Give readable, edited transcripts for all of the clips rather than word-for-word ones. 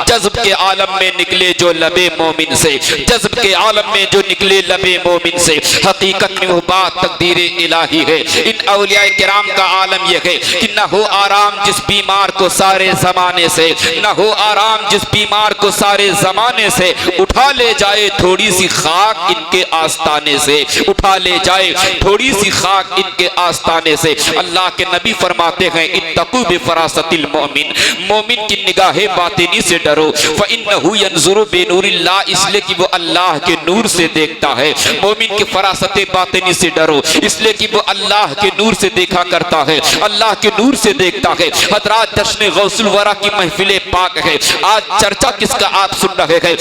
जज्ब के आलम में निकले जो लबे मोमिन से, जज्ब के आलम में जो निकले लबे मोमिन से, हकीकत में वो बात तकदीर इलाही है। इन औलिया किराम का आलम यह है कि न हो आराम जिस बीमार को सारे जमाने से, न हो आराम जिस बीमार को सारे जमाने से, उठा ले जाए थोड़ी सी खाक इनके आस्ताने से, उठा ले जाए थोड़ी सी खाक इनके आस्ताने से। अल्लाह के नबी फरमाते हैं इत्तकू बिफरासतिल मोमिन, मोमिन की निगाहे बातिनी से डरो, फइन्नहु यंजुरु बिनूरिल्लाह, इसलिए कि वो अल्लाह के नूर से देखता है। मोमिन की फरासत बातिनी से डरो, इसलिए कि वो अल्लाह के नूर से देखा करता है, अल्लाह के नूर से देखता है। हजरात जश्न गौसुल वरा की महफिल पाक है। आज चर्चा किसका आप सुन रहे हैं?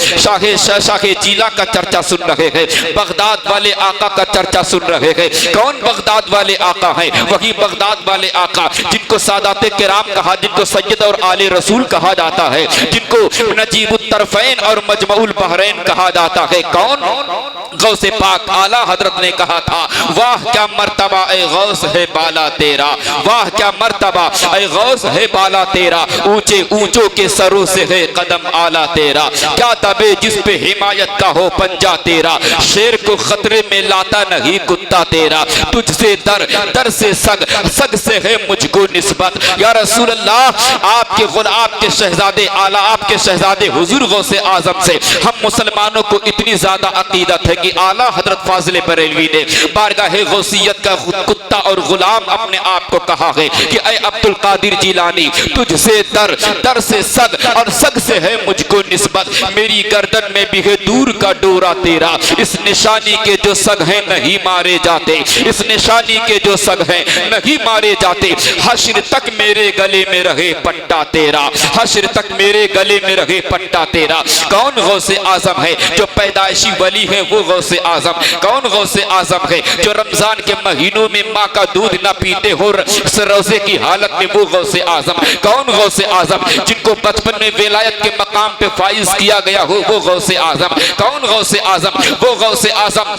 शाह जीला का चर्चा सुन रहे हैं, बगदाद वाले आका का चर्चा सुन रहे हैं। कौन बगदाद वाले आका हैं? वही बगदाद वाले आका जिनको सादाते किराम कहा, जिनको सैयद और आले रसूल कहा जाता है, जिनको नजीबुत तरफैन और मजमउल बहरैन कहा जाता है। कौन? गौसे पाक आला हजरत ने कहा था, वाह क्या मर्तबा ए गौस है बाला तेरा, वाह क्या मर्तबा ए गौस है बाला तेरा, ऊंचे ऊंचों के सरों से है कदम आला तेरा, क्या तबे जिस पे हिमायत का हो पंजा तेरा, शेर को खतरे में लाता नहीं कुत्ता तेरा, तुझसे दर दर से सग, सग से है मुझको निस्बत। या रसूल अल्लाह, आपके गुलाब के शहजादे आला, आपके शहजादे हुजूर गौसे आजम से हम मुसलमानों को इतनी ज्यादा अकीदत है कि आला हजरत फाजिल बरेलवी ने बारगाह गौसियत का कुत्ता और गुलाम अपने आप को कहा है कि ऐ अब्दुल कादिर जिलानी, तुझसे दर दर से सग और सग से है मुझको निस्बत, मेरी गर्दन में भी है दूर का डोरा तेरा, इस निशानी के जो सग हैं नहीं मारे जाते, इस निशानी के जो सग हैं नहीं मारे जाते, हश्र तक मेरे गले में रहे पट्टा तेरा, हश्र तक मेरे गले में रहे पट्टा तेरा। कौन गौसे आजम है जो पैदाइशी वली है? वो गौसे आजम। कौन गौसे आजम है जो रमजान के महीनों में माँ का दूध न पीते हो रोजे की हालत में? वो गौसे आजम। कौन गौसे आजम जिनको बचपन में विलायत के मकाम पे फाइज किया गया हो? वो गौसे आजम। कौन गौसे आजम? वो गौसे आजम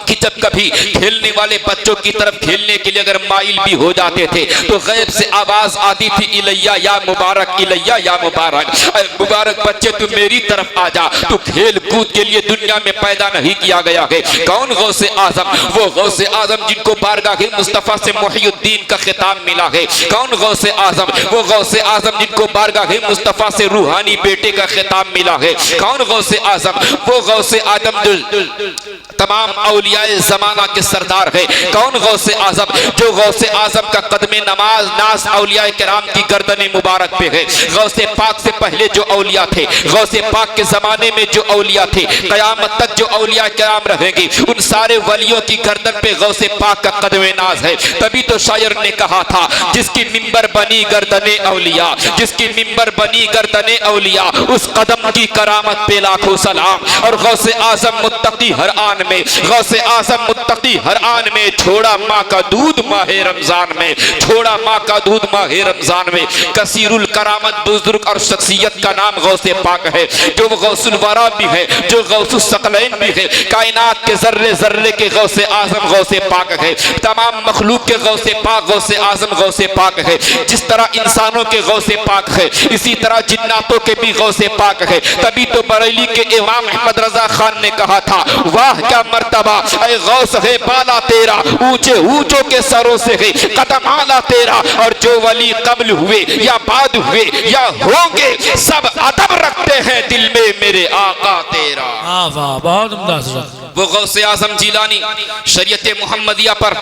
कि जब कभी खेलने वाले बच्चों की तरफ खेलने के लिए अगर माइल भी हो जाते थे तो गैब से आवाज आती थी, इलैया या मुबारक, इलैया या मुबारक, मुबारक बच्चे तू मेरी तरफ आ जा, तू खेल कूद के लिए दुनिया में पैदा नहीं किया गया है। कौन गौसे आजम? वो गौसे आजम जिनको बारगाह मुस्तफा से मुहियुद्दीन का खिताब मिला है। कौन गौसे आजम? वो गौसे आजम जिनको बारगाह मुस्तफा से रूहानी बेटे का खिताब मिला है। कौन गौसे आजम? वो गौसे आजम जो तमाम औलियाए जमाना के सरदार है। कौन गौसे आजम? जो गौसे आजम का कदमे नमाज नाज औलियाए किराम की गर्दन मुबारक पे है। गौसे पाक से पहले जो औलिया थे, गौसे पाक के जमाने में जो औलिया थे, कयामत तक जो औलिया किराम रहेंगे, उन सारे वलियों की गर्दन पे गौसे पाक का कदमे नाज है। तभी तो शायर ने कहा था, जिसकी मिंबर बनी गर्दने औलिया, जिसकी मिंबर बनी गर्दने औलिया, उस कदम की करामत पे लाखों सलाम। और गौसे आजम मुत्तकी हर आन में, गौसे आजम मुत्तकी हर आन में, छोड़ा माँ का दूध माहे रमजान में, छोड़ा माँ का दूध माहे रमजान में। कसीरुल करामत बुजुर्ग और शख्सियत का नाम गौसे पाक है, जो गौसुल वरा भी है, जो गौसुल सकलैन भी है। कायनात के जर्रे जर्रे के गौसे आजम गौसे पाक है, तमाम मखलूक के गौसे पाक गौसे आजम गौसे पाक है। जिस तरह इंसानों के गौसे पाक है, इसी तरह जिन्नातों के भी गौसे पाक है। तभी तो बरेली के इमाम अहमद रजा खान ने कहा था, वाह क्या मर्तबा ऐ गौस है बाला तेरा, ऊंचे ऊंचों के सरों से है कदम आला तेरा। और जो वली कब्ल हुए या बाद हुए या होंगे, सब अदब रखते हैं दिल में मेरे आका तेरा। वाह, बहुत उम्दा। वो गौसे आजम जिलानी शरीयत मुहम्मदिया पर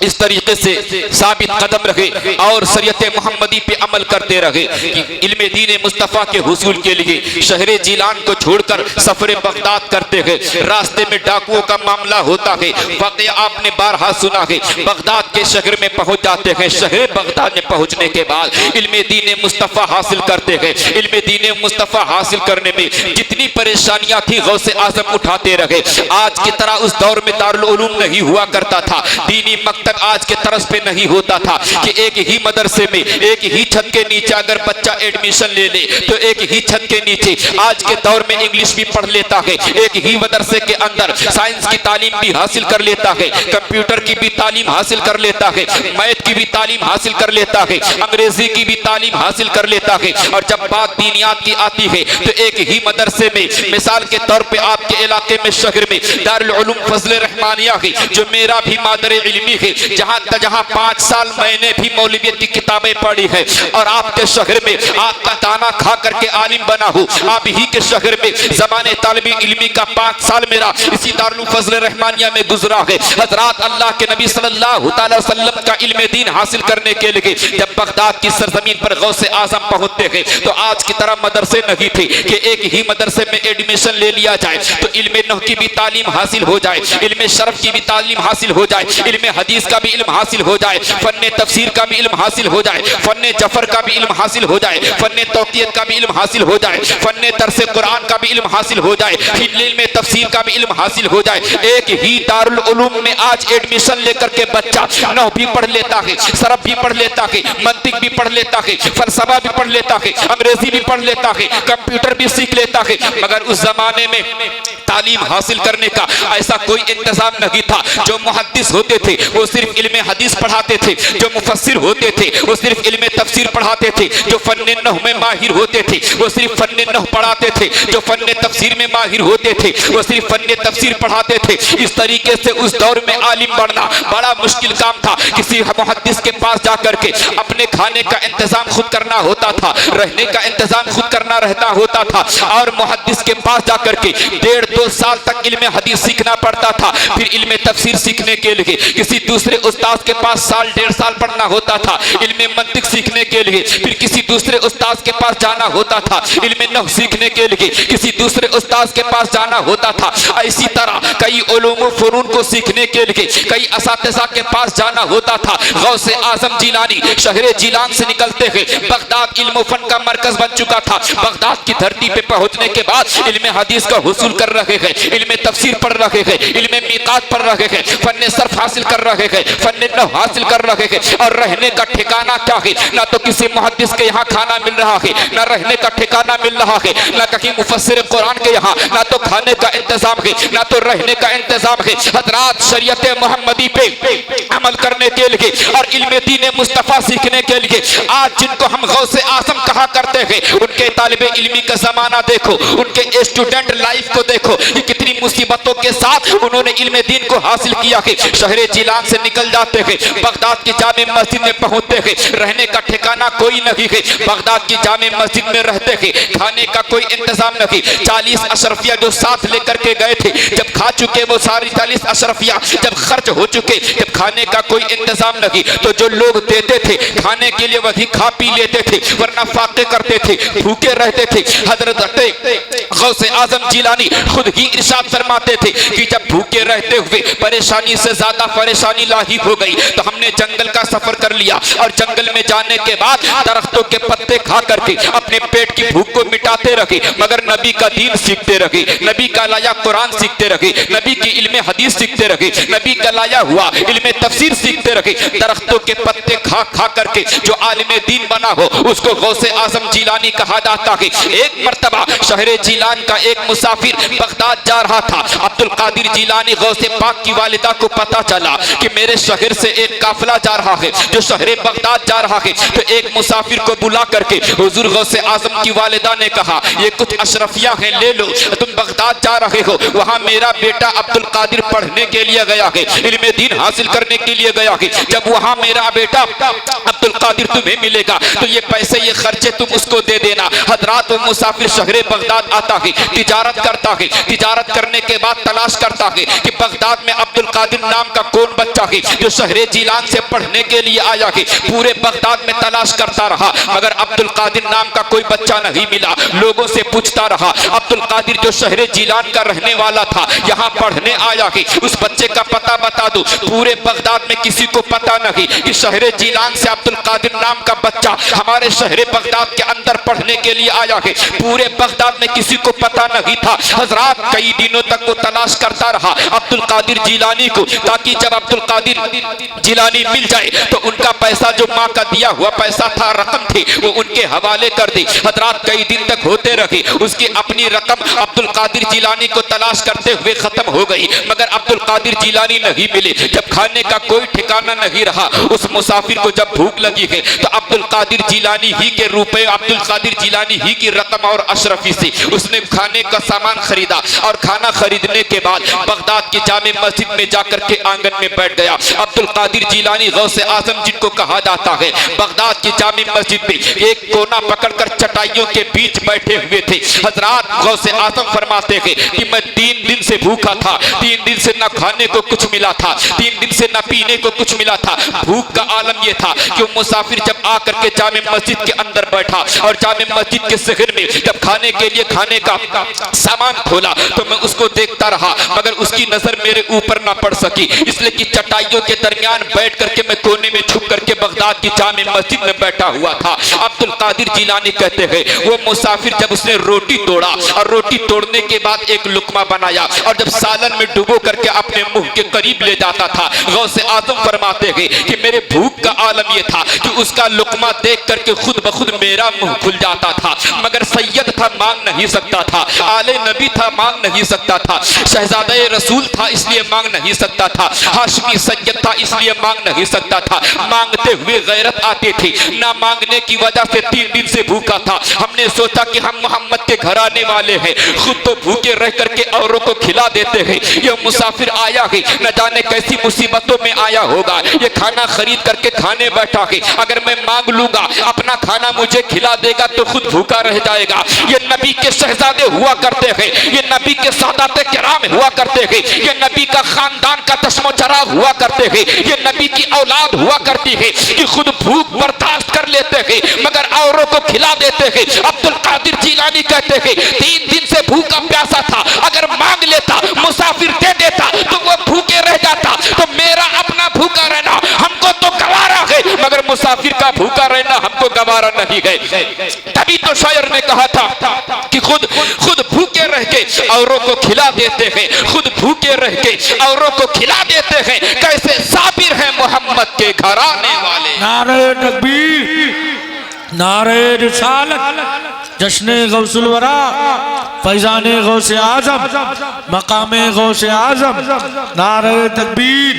इस तरीके से साबित कदम रहे और शरीयत मुहम्मदी पे अमल करते रहे कि इल्मे दीन मुस्तफ़ा के हुसूल के लिए शहर जिलान को छोड़कर सफर बगदाद करते हैं। रास्ते में डाकुओं का मामला होता है, वाक़या आपने बारहा सुना है। बगदाद के शहर में पहुंच जाते हैं। शहर बगदाद में पहुंचने के बाद इल्मे दीन मुस्तफ़ा हासिल करते हैं। इल्मे दीन मुस्तफ़ा हासिल करने में जितनी परेशानियां थी गौसे गौसे आजम उठाते रहे। आज की तरह उस दौर में दारुल उलूम नहीं हुआ करता था, दीनी मकतब आज के तरस पे नहीं होता था कि एक ही मदरसे में एक ही छत के नीचे अगर बच्चा एडमिशन ले ले तो एक ही छत के नीचे आज के दौर में इंग्लिश भी पढ़ लेता है, एक ही मदरसे के अंदर साइंस की तालीम भी हासिल कर लेता है, कंप्यूटर की भी तालीम हासिल कर लेता है, मैथ की भी तालीम हासिल कर लेता है, अंग्रेजी की भी तालीम हासिल कर लेता है। और जब बात दीनियात की आती है तो एक ही मदरसे में, मिसाल के तौर पे आपके इलाके में शहर में दारुल उलूम फजल रहमानिया है जो मेरा भी मादर इल्मी है, जहाँ 5 साल मैंने भी मौलवियत की किताबें पढ़ी है और आपके शहर में आपका दाना खा करके आलिम बना हूँ। आप ही के शहर में ज़माने तालिबी इल्मी का 5 साल मेरा इसी दारुल फजल रहमानिया में गुजरा है। हजरात अल्लाह के नबी सल्लल्लाहु अलैहि वसल्लम का इल्म दीन हासिल करने के लिए जब बगदाद की सरजमीन पर गौसे आजम पहुंचते हैं तो आज की तरह मदरसे नहीं थे कि एक ही मदरसे में एडमिशन ले लिया जाए तो इल्म नहव की भी तालीम हासिल हो जाए, इल्म शरफ की भी तालीम हासिल हो जाए, इल्म हदीस का भी इल्म हासिल हो जाए, फन्ने तफसीर का भी इल्म हासिल हो जाए, फन्ने जफर का भी इल्म हासिल हो जाए, फन्ने तौक़ीयत का भी इल्म हासिल हो जाए, फन्ने दरसे कुरान का भी इल्म हासिल हो जाए, फिर इल्म तफसीर का भी इल्म हासिल हो जाए। एक ही दारुल उलूम में आज एडमिशन लेकर के बच्चा नहव भी पढ़ लेता है, सरफ भी पढ़ लेता है, मंतिक भी पढ़ लेता है, फलसफा भी पढ़ लेता है, अंग्रेजी भी पढ़ लेता है, कंप्यूटर भी सीख लेता है। मगर उस जमाने में तालीम हासिल करने का ऐसा कोई इंतजाम नहीं था। जो मुहद्दिस होते थे वो सिर्फ इल्म हदीस पढ़ाते थे, जो मुफस्सिर होते थे वो सिर्फ इल्म तफसीर पढ़ाते थे, जो फन्ने नहव में माहिर होते थे वो सिर्फ फन्ने नहव पढ़ाते थे, जो फन्ने तफसीर में माहिर होते थे वो सिर्फ फन्ने तफसीर पढ़ाते थे। इस तरीके से उस दौर में आलिम बनना बड़ा मुश्किल काम था। किसी मुहद्दिस के पास जाकर के अपने खाने का इंतजाम खुद करना होता था, रहने का इंतजाम खुद करना रहता होता था और मुहद्दिस के पास जाकर के 1.5-2 साल तक इल्म हदीस सीखना पड़ता था। फिर इल्म तफसीर सीखने के लिए किसी दूसरे उस्ताद के पास 1.5 साल पढ़ना होता था। इल्म मंतिक सीखने के लिए फिर किसी दूसरे उस्ताद के पास जाना होता था। इल्म नहव सीखने के लिए किसी दूसरे उस्ताद के पास जाना होता था। इसी तरह कई उलूम फनून को सीखने के लिए कई असातिज़ा के पास जाना होता था। गौसे आजम जिलानी शहर जिलान से निकलते हैं, बगदाद इल्म फन का मरकज बन चुका था। बगदाद की धरती पे पहुंचने के बाद इल्म हदीस का हुसूल कर रहे हैं, इल्म तफसीर पढ़ रहे हैं, इल्म मीकात पढ़ रहे हैं, फन्ने सर्फ हासिल कर रहे हैं, फन्ने नहव हासिल कर रहे हैं। और रहने का ठिकाना क्या है? ना तो किसी मुहद्दिस के यहाँ खाना मिल रहा है, ना रहने का ठिकाना मिल रहा है, ना कहीं मुफस्सिर कुरान के यहाँ ना तो खाने का इंतजाम है, ना तो रहने का इंतजाम है। हजरात शरीयत मोहम्मदी पे अमल करने के लिए और इल्म दीन मुस्तफ़ा सीखने के लिए आज जिनको हम गौसे आज़म कहा करते हैं उनके तालिबे इल्मी का जमाना देखो, उनके स्टूडेंट लाइफ को देखो कि कितनी मुसीबतों के साथ उन्होंने इल्म दीन को हासिल किया है। शहर जिलान से निकल जाते हैं, बगदाद की जामे मस्जिद में पहुंचते हैं, रहने का ठिकाना कोई नहीं है। बगदाद की जामे मस्जिद में रहते हैं, खाने का कोई इंतजाम नहीं। 40 अशरफिया जो साथ लेकर के गए थे जब खा चुके वो सारी 40 अशरफिया जब खर्च हो चुके, जब खाने का कोई इंतजाम नहीं तो जो लोग देते थे खाने के लिए वही खा पी लेते थे, वरना फाके करते थे, भूखे रहते थे। हजरत गौसे आजम जिलानी खुद ही इरशाद फरमाते थे कि जब भूखे रहते हुए परेशानी से ज्यादा परेशानी लाहिक हो गई तो हमने जंगल का सफर कर लिया और जंगल में जाने के बाद दरख्तों के पत्ते खा करके अपने पेट की भूख को मिटाते रहे, मगर नबी का दीन सीखते रहे, नबी का लाया कुरान सीखते रहे, नबी की इल्म हदीस सीखते रहे, नबी का लाया हुआ इल्म तफसीर सीखते रहे। दरख्तों के पत्ते खा खा करके जो आलिम दीन बना हो उसको गौसे आजम जिलानी कहा जाता है। एक मर्तबा शहर जिलान का एक मुसाफिर बगदाद जा रहा था। अब्दुल कादिर जिलानी गौसे पाक की वालिदा को पता चला कि मेरे शहर से एक काफिला जा रहा है जो शहर बगदाद जा रहा है, तो एक मुसाफिर को बुला करके हुजूर गौसे आजम की वालिदा ने कहा ये कुछ अशरफिया हैं, ले लो, तुम बगदाद जा रहे हो, वहां मेरा बेटा अब्दुल कादिर पढ़ने के लिए गया है, इल्म दीन हासिल करने के लिए गया है। जब वहां मेरा बेटा अब्दुल कादिर तुम्हें मिलेगा तो ये पैसे ये खर्चे तुम उसको दे देना। हजरात वो मुसाफिर शहर बगदाद आता है, तिजारत करता है, तिजारत करने के बाद तलाश करता है कि बगदाद में अब्दुल कादिर नाम का कौन बच्चा है जो शहर जिलान से पढ़ने के लिए आया है। पूरे बगदाद में तलाश करता रहा मगर अब्दुल कादिर नाम का कोई बच्चा नहीं मिला। लोगों से पूछता रहा, अब्दुल कादिर जो शहर जिलान का रहने वाला था यहाँ पढ़ने आया है, उस बच्चे का पता बता दो। पूरे बगदाद में किसी को पता नहीं कि शहर जिलान से अब्दुल कादिर नाम का बच्चा हमारे शहर बगदाद के अंदर पढ़ने के लिए आया है। पूरे बगदाद में किसी को पता नहीं था। हजरात कई दिनों तक वो तलाश करता रहा अब्दुल कादिर जिलानी को, ताकि जब अब्दुल कादिर जिलानी मिल जाए तो उनका पैसा जो माँ का दिया हुआ पैसा था, रकम थी, वो उनके हवाले कर दी। हजरात कई दिन तक होते रहे, उसकी अपनी रकम अब्दुल कादिर जिलानी को तलाश करते हुए खत्म हो गई, मगर अब्दुल कादिर जिलानी नहीं मिले। जब खाने का कोई ठिकाना नहीं रहा, उस मुसाफिर को जब भूख लगी है तो अब्दुल कादिर जिलानी ही के रुपए, अब्दुल कादिर जिलानी ही की रकम और अशरफी से उसने खाने का सामान खरीदा और खाना खरीदने के बाद बगदाद की जामे मस्जिद में जाकर के आंगन में बैठ गया। अब्दुल कादिर जिलानी गौसे आजम जिनको कहा जाता है, बगदाद की जामे मस्जिद में एक कोना पकड़कर चटाइयों के बीच बैठे हुए थे। हजरात गौसे आजम फरमाते हैं कि मैं 3 दिन से भूखा था, 3 दिन से न खाने को कुछ मिला था, 3 दिन से न पीने को कुछ मिला था। भूख का आलम यह था कि वो मुसाफिर जब आकर के जामे मस्जिद के अंदर बैठा और जामे मस्जिद के शहर में जब खाने के लिए खाने का सामान खोला तो मैं उसको देखता रहा, मगर उसकी नजर मेरे ऊपर ना पड़ सकी, इसलिए कि चटाइयों के दरमियान बैठ करके मैं कोने में छुप करके बगदाद की जामे मस्जिद में बैठा हुआ था। अब्दुल कादिर जिलानी कहते हैं वो मुसाफिर जब उसने रोटी तोड़ा और रोटी तोड़ने के बाद एक लुकमा बनाया और जब सालन में डुबो करके अपने मुंह के करीब ले जाता था, गौसे आजम फरमाते हैं कि मेरे भूख का आलम यह था कि उसका लुकमा देख करके खुद ब खुद मेरा मुंह खुल जाता था, मगर सैयद था मांग नहीं सकता था, आले नबी था मांग नहीं सकता था, शहजादे रसूल था इसलिए मांग नहीं सकता था, हाशमी सैयद था इसलिए मांग नहीं सकता था। मांगते हुए गैरत आती थी, ना मांगने की वजह से 3 दिन से भूखा था। हमने सोचा कि हम मोहम्मद के घर आने वाले हैं, खुद तो भूखे रह करके औरों को खिला देते हैं। यह मुसाफिर आया है, न जाने कैसी मुसीबतों में आया होगा, ये खाना खरीद करके खाने बैठा है, अगर मैं मांग लूंगा अपना खाना मुझे खिला देगा तो खुद भूखा रह जाएगा। ये नबी के शहजादे हुआ करते हैं, ये नबी के सादाते किराम हुआ करते हैं, ये नबी का खानदान का चश्मो चराग हुआ करते हैं, ये नबी की औलाद हुआ करती है कि खुद भूख बर्दाश्त कर लेते हैं मगर औरों को खिला देते हैं। अब्दुल कादिर जिलानी कहते हैं 3 दिन से भूखा प्यासा था, अगर मांग लेता मुसाफिर दे देता तो वो भूखे रह जाता, तो मेरा अपना भूखा रहना हमको तो गवारा है, मगर मुसाफिर का भूखा रहना हमको गवारा नहीं है। तभी तो शायर ने कहा था कि खुद भूखे रह के औरों को खिला देते हैं, खुद भूखे रह के औरों को खिला देते हैं, कैसे साबिर हैं मोहम्मद के घर आने वाले। नारे तकबीर, नारे रिसालत, जश्ने गौसुल वरा, फैजाने गौसे आजम, मकामे गौसे आजम, नारे तकबीर,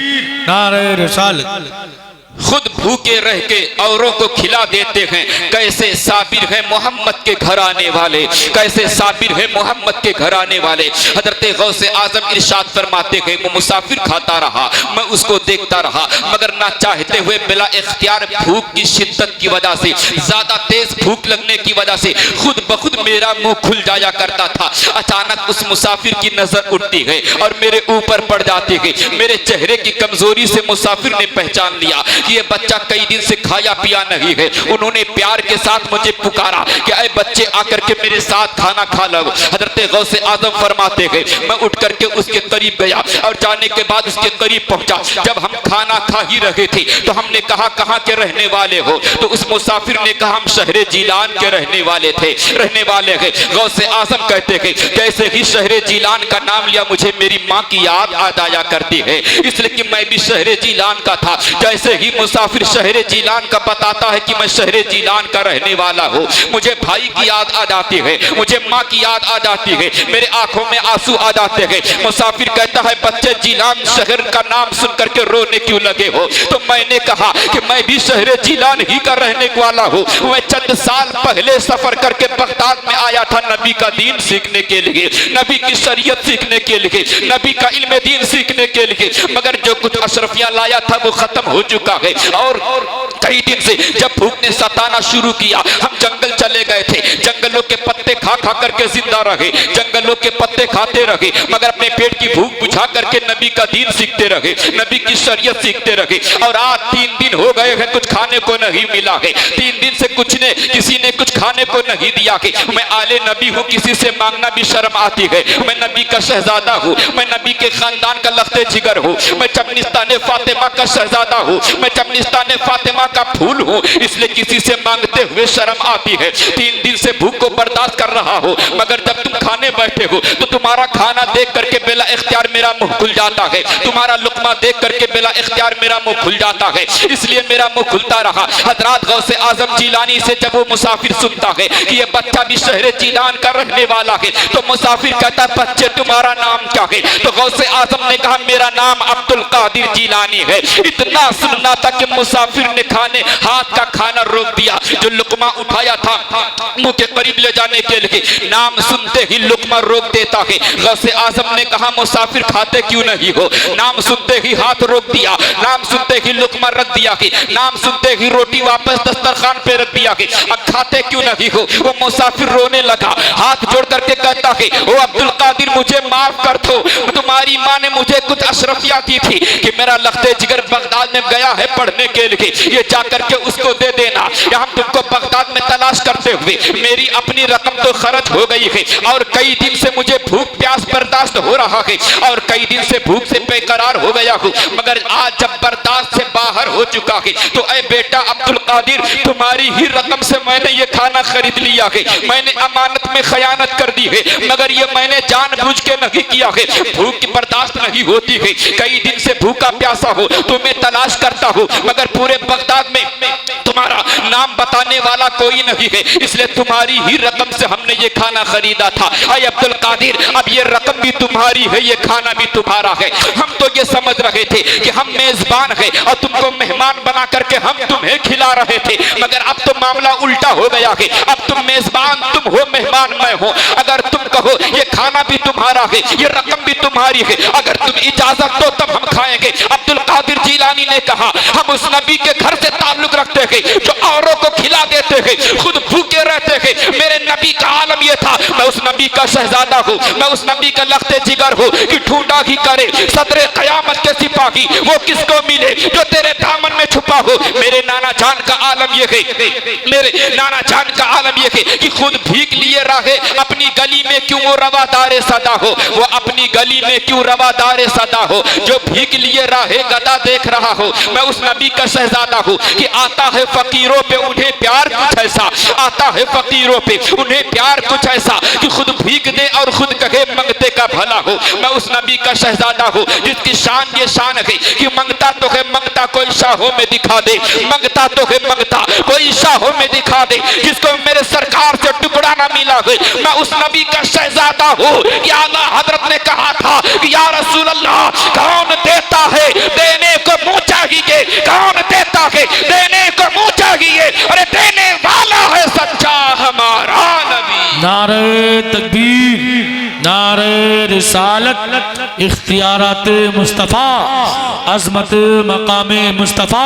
नारे रिसालत। खुद भूखे रह के औरों को खिला देते हैं, कैसे साबिर है मोहम्मद के घर आने वाले, कैसे साबिर है मोहम्मद के घर आने वाले। हजरत गौसे आजम इरशाद फरमाते हैं वो मुसाफिर खाता रहा, मैं उसको देखता रहा, मगर ना चाहते हुए बिला इख्तियार भूख की शिद्दत की वजह से, ज्यादा तेज भूख लगने की वजह से खुद ब खुद मेरा मुंह खुल जाया करता था। अचानक उस मुसाफिर की नजर उठती है और मेरे ऊपर पड़ जाती है। मेरे चेहरे की कमजोरी से मुसाफिर ने पहचान लिया कि ये बच्चा कई दिन से खाया पिया नहीं है। उन्होंने प्यार के साथ मुझे पुकारा कि ऐ बच्चे आकर के मेरे साथ खाना खा लो। हजरत गौसे आजम फरमाते हैं मैं उठ करके उसके करीब गया और जाने के बाद उसके करीब पहुंचा। जब हम खाना खा ही रहे थे तो हमने कहा कहाँ के रहने वाले हो, तो उस मुसाफिर ने कहा हम शहरे जिलान के रहने वाले हैं। गौसे आजम कहते हैं कैसे ही शहरे जिलान का नाम लिया मुझे मेरी माँ की याद आ जाया करती है, इसलिए कि मैं भी शहरे जिलान का था। जैसे ही मुसाफिर शहरे जिलान का बताता है कि मैं शहरे जिलान का रहने वाला हूँ, मुझे भाई की याद आ जाती है, मुझे माँ की याद आ जाती है, मेरे आंखों में आंसू आ जाते हैं। मुसाफिर कहता है बच्चे जिलान शहर का नाम सुन करके रोने क्यों लगे हो, तो मैंने कहा कि मैं भी शहरे जिलान ही का रहने वाला हूँ। मैं चंद साल पहले सफर करके बगदाद में आया था नबी का दीन सीखने के लिए, नबी की शरीयत सीखने के लिए, नबी का इल्म दीन सीखने के लिए, मगर जो कुछ अशरफियां लाया था वो खत्म हो चुका है। और कई दिन से जब भूख ने सताना शुरू किया हम जंगल चले गए थे, जंगलों के पत्ते खा खा करके जिंदा रहे, जंगलों के पत्ते खाते रहे, मगर अपने पेट की भूख बुझा करके नबी का दीन सीखते रहे, नबी की शरीयत सीखते रहे। और आज 3 दिन हो गए हैं कुछ खाने को नहीं मिला है, 3 दिन से किसी ने कुछ खाने को नहीं दिया है। मैं आले नबी हूँ, किसी से मांगना भी शर्म आती है। मैं नबी का शहजादा हूँ, मैं नबी के खानदान का लख्ते जिगर हूँ, मैं चमनिस्तान फातिमा का शहजादा हूँ, मैं चमनिस्तान फातिमा का फूल हूँ, इसलिए किसी से मांगते हुए शर्म आती है। 3 दिन से भूख को बर्दाश्त कर रहा हो, मगर जब तुम खाने बैठे हो तो तुम्हारा खाना देख करके बेला इख्तियार मेरा मुंह खुल जाता है, तुम्हारा लुकमा देख करके बेला इख्तियार मेरा मुंह खुल जाता है, इसलिए मेरा मुंह खुलता रहा। हजरात गौसे आजम जिलानी से जब वो मुसाफिर सुनता है कि ये बच्चा भी शहर जीलान का रहने वाला है, तो मुसाफिर कहता है बच्चे तुम्हारा नाम क्या है? तो गौसे आजम ने कहा मेरा नाम अब्दुल कादिर जिलानी है। इतना सुनना था कि मुसाफिर ने खाने हाथ का खाना रोक दिया, जो लुकमा उठाया था मुंह के करीब ले जाने के लिए, नाम सुनते ही लुकमा रोक देता है। गौसे आजम ने कहा मुसाफिर खाते क्यों नहीं हो? नाम सुनते ही हाथ रोक दिया, नाम सुनते ही लुकमा रख दिया है, नाम सुनते ही रोटी वापस दस्तरखान पे रख दिया है। अब खाते क्यों नहीं हो? वो मुसाफिर रोने लगा, हाथ जोड़ करके कहता है ओ अब्दुल कादिर मुझे माफ कर दो, तुम्हारी माँ ने मुझे कुछ अशरफिया दी थी कि मेरा लख्ते जिगर बगदाद में गया है पढ़ने के लिए, ये जाकर के उसको दे देना। हम तुमको बगदाद में तलाश करते हुए मेरी अपनी रकम तो खर्च हो गई है और कई दिन से मुझे भूख प्यास बर्दाश्त हो रहा है और कई दिन से भूख से बेकरार हो गया हूँ, मगर आज जब बर्दाश्त से बाहर हो चुका है तो ऐ बेटा अब्दुल कादिर तुम्हारी ही रकम से मैंने ये खाना खरीद लिया है, मैंने अमानत में खयानत कर दी है, मगर ये मैंने जानबूझ के नहीं किया है। भूख की बर्दाश्त नहीं होती है, कई दिन से भूखा प्यासा हो, तुम्हें तलाश करता हूँ मगर पूरे बगदाद में तुम्हारा नाम बताने वाला कोई नहीं है, इसलिए तुम्हारी ही रकम से हमने ये खाना खरीदा था। अय अब्दुल कादिर अब ये रकम भी तुम्हारी है, ये खाना भी तुम्हारा है। हम तो ये समझ रहे थे कि हम मेजबान है और तुमको मेहमान बना करके हम तुम्हें खिला रहे थे, मगर अब तो मामला उल्टा हो गया है, अब तुम मेजबान तुम हो, मेहमान मैं हूँ। अगर तुम कहो ये खाना भी तुम्हारा है, ये रकम भी तुम्हारी है, अगर तुम इजाजत दो तब हम खाएंगे। अब्दुल कादिर जिलानी ने कहा हम उस नबी के घर से ताल्लुक रखते हैं जो औरों को खिला देते हैं, खुद भूखे रहते हैं। मेरे नबी का आलम यह था, मैं उस नबी का शहजादा हूँ, मैं उस नबी का लख्ते जिगर हूँ कि ढूंढा ही करे सदरे कयामत के सिपाही वो किसको मिले जो तेरे दामन में छुपा हो। मेरे नाना जान का आलम यह है, मेरे नाना जान का आलम यह है कि खुद भीख लिए रहे अपनी गली में क्यों वो रवादार सदा हो, वो अपनी गली में क्यों रवादार सदा हो, जो भीख लिए रहे गदा देख रहा हो। मैं उस नबी का शहजादा हूँ कि आता है फकीरों पे उन्हें प्यार कुछ ऐसा, आता है फकीरों पे उन्हें प्यार कुछ ऐसा कि खुद भीख दे और खुद कहे मंगते का भला हो। मैं उस नबी का शहजादा हूँ जिसकी शान ये शान है कि मंगता तो है मंगता कोई शाहों में दिखा दे, मंगता तो है मंगता कोई शाहों में दिखा दे, जिसको मेरे सरकार से टुकड़ा ना मिला है। मैं उस नबी का शहजादा हूँ कि आला हजरत ने कहा था कि या रसूल अल्लाह कौन देता है देने को मुँह चाहिए, कौन देता है देने को मुँह चाहिए, अरे देने वाला है सच्चा हमारा नबी। नारे तकबीर, नारे रिसालत, इख्तियारात मुस्तफ़ा, अज़मत मकामे मुस्तफ़ा,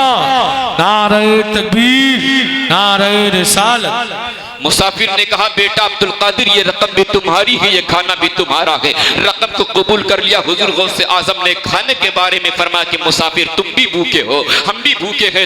नारे तकबीर, नारे रिसालत। मुसाफिर ने कहा बेटा अब्दुल कादिर ये रकम भी तुम्हारी है, ये खाना भी तुम्हारा है। रकम को कबूल कर लिया। हुजूर गौसे आजम ने खाने के बारे में फरमाया कि मुसाफिर तुम भी भूखे हो, हम भी भूखे हैं,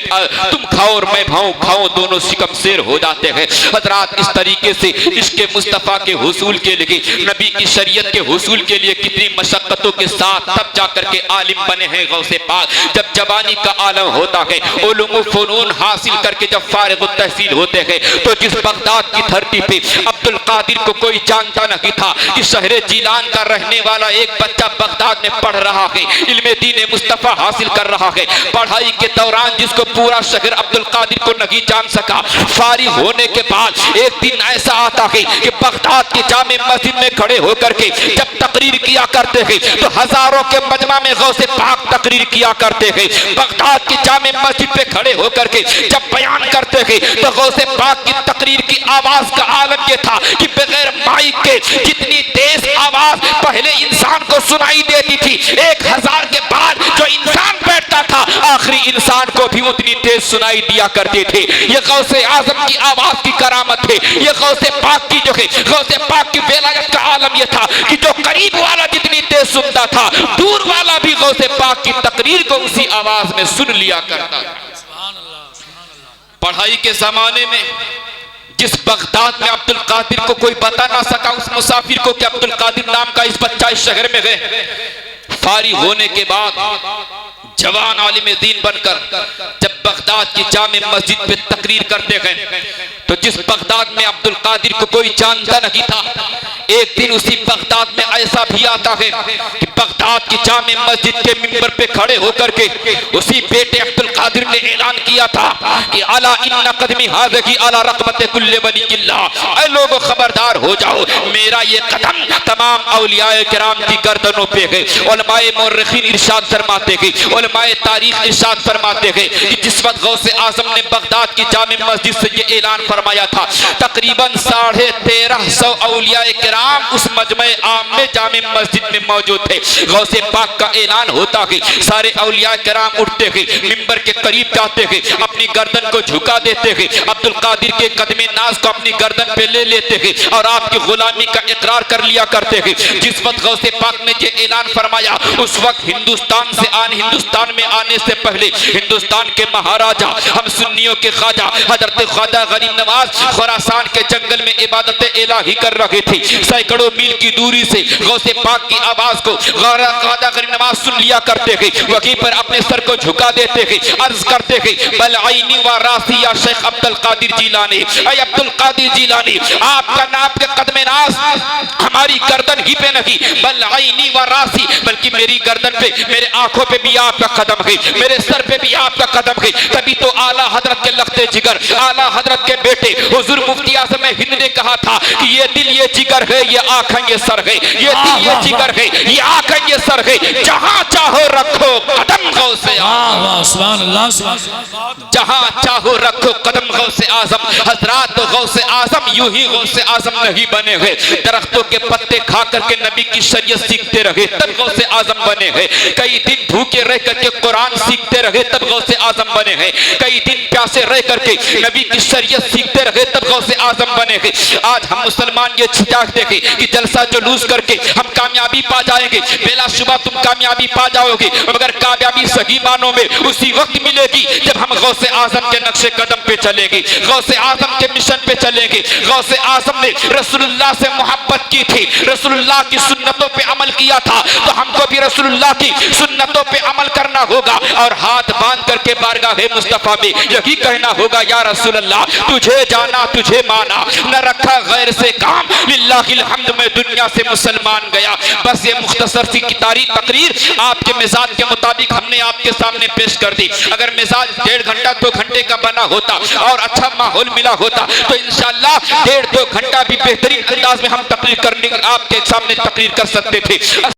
तुम खाओ और मैं खाऊं, दोनों शिकम शेर हो जाते हैं। हजरात इस तरीके से इश्क़ मुस्तफ़ा के हुसूल के लिए, नबी की शरीयत के हुसूल के लिए कितनी मशक्क़तों के साथ तब जाकर के आलिम बने हैं गौसे पाक। जब जवानी का आलम होता है, उलूम फ़नून हासिल करके जब फारिग तहसील होते हैं, तो जिस बगदाद की धरती पे अब्दुल कादिर को कोई जानता नहीं था कि शहर जिलान का रहने वाला एक बच्चा बगदाद में पढ़ रहा है, इल्मे दीन मुस्तफ़ा हासिल कर रहा है। पढ़ाई के दौरान जिसको पूरा शहर अब्दुल कादिर को नहीं जान सका, फारिग होने के बाद एक दिन ऐसा आता है कि बगदाद की जामे मस्जिद में खड़े होकर के जब तकरीर किया करते हैं तो हजारों के मजमा में गौसे पाक तकरीर किया करते हैं। बगदाद की जामे मस्जिद पे खड़े होकर के जब बयान करते हैं तो गौसे पाक की तकरीर की आवाज का आलम यह था कि बगैर माइक के जितनी तेज आवाज पहले इंसान को सुनाई देती थी, 1000 के बाद जो इंसान बैठता था आखिरी इंसान को भी उतनी तेज सुनाई दिया करते थे। ये गौसे आजम की आवाज की करामत है, ये गौसे पाक की जो है गौसे पाक की वेलायत का आलम यह था कि जो करीब वाला जितनी तेज सुनता था, दूर वाला भी गौसे पाक की तकरीर को उसी आवाज में सुन लिया करता था। पढ़ाई के जमाने में जिस बगदाद में अब्दुल कादिर को कोई बता ना सका, उस मुसाफिर को कि अब्दुल कादिर नाम का इस बच्चा इस शहर में गए, फारिग होने के बाद जवान आलिम दीन बनकर जब बगदाद की जामे मस्जिद पे तकरीर करते गए, तो जिस बगदाद में अब्दुल कादिर को कोई जानता नहीं था, एक दिन उसी बगदाद में ऐसा भी आता है कि बगदाद की जामे मस्जिद के मिंबर पे खड़े होकर के उसी बेटे अब्दुल कादिर ने ऐलान किया था कि अला इन्ना कदमी हाज़िही अला रक़बत कुल्ली वलिय्यिल्लाह, ऐ लोगों खबरदार हो जाओ, मेरा ये कदम तमाम औलियाए किराम की गर्दनों पे है। उलमाए मुर्रिखीन इरशाद फरमाते हैं, उलमाए तारीख इरशाद फरमाते हैं कि जिस वक्त गौसे आजम ने बगदाद की जामे मस्जिद से ये ऐलान फरमाया था, तकरीबन 1350 औलियाए किराम उस मजमे आम में जामे मस्जिद में मौजूद थे। गौसे पाक का ऐलान होता है, सारे औलियाए किराम उठते हैं, मिंबर के करीब जाते हैं, अपनी गर्दन को झुका देते हैं, अब्दुल कादिर के कदमे नाज को अपनी गर्दन पे ले लेते हैं और आपकी गुलामी का इकरार कर लिया करते हैं। जिस वक्त गौसे पाक ने ये ऐलान फरमाया, उस वक्त हिंदुस्तान में आने से पहले हिंदुस्तान के महाराजा, हम सुन्नियों के ख्वाजा हजरत ख्वाजा गरीब नवाज खुरासान के जंगल में इबादत इलाही कर रहे थे। सैकड़ों मील की दूरी से गौसे पाक की आवाज को ख्वाजा गरीब नवाज सुन लिया करते हैं, वहीं पर अपने सर को झुका देते हैं, अर्ज करते हैं बल आईनी व रासी या शेख अब्दुल कादिर जिलानी, ऐ अब्दुल कादिर जिलानी, आपका नाम के कदमे नाज हमारी गर्दन ही पे नहीं, बल आईनी व रासी, बल्कि मेरी गर्दन पे, मेरे आंखों पे भी आपका कदम है, मेरे सर पे भी आपका कदम है। तभी तो आला हजरत के लख्ते जिगर, आला हजरत के बेटे हुजूर मुफ्ती आज़म हिंद ने कहा था कि ये दिल ये जिगर है, ये आंखें ये सर है, ये दिल ये जिगर है, ये आंखें ये सर है, जहां चाहो रखो कदम गौसे आज़म, सुभान अल्लाह, सुभान अल्लाह। जहां चाहो रखो कदम गौसे आज़म। हजरात तो गौसे आज़म यूं ही गौसे आज़म नहीं बने हैं, दरख्तों के पत्ते खा करके नबी की शरीयत सीखते रहे तब गौसे आज़म बने हैं। कई दिन भूखे रह करके कुरान सीखते रहे तब गौसे आज़म बने हैं। कई दिन प्यासे रह करके नबी की शरीयत सीखते रहे तब गौसे आज़म बने हैं। आज हम मुसलमान ये चाहते हैं कि जलसा जुलूस करके हम कामयाबी पा जाएंगे, बेलाशुबा तुम कामयाबी पा जाओगे, मगर कामयाबी सही मानों में उसी वक्त मिलेगी जब हम गौसे आज़म के नक्शे कदम पे चलेंगे, गौसे आज़म के मिशन पे चलेंगे। गौसे आज़म ने रसूलुल्लाह से मोहब्बत की थी, रसूलुल्लाह की सुन्नतों पे अमल किया था, तो हमको भी रसूलुल्लाह की सुन्नतों पे अमल करना होगा और हाथ बांध करके बारगाह मुस्तफा में यही कहना होगा, या रसूलल्लाह तुझे जाना तुझे माना, न रखा गैर से काम, लिल्लाहिल हम्द में दुनिया से मुसलमान गया। बस ये मुख्तसर सी तकरीर आपके मिजाज के मुताबिक हमने आपके सामने पेश कर दी। अगर मिजाज 1.5 घंटा 2 घंटे का बना होता और अच्छा माहौल मिला होता तो इंशाअल्लाह 1.5-2 घंटा भी बेहतरीन अंदाज में हम तकरीर करने आपके सामने तकरीर कर सकते थे।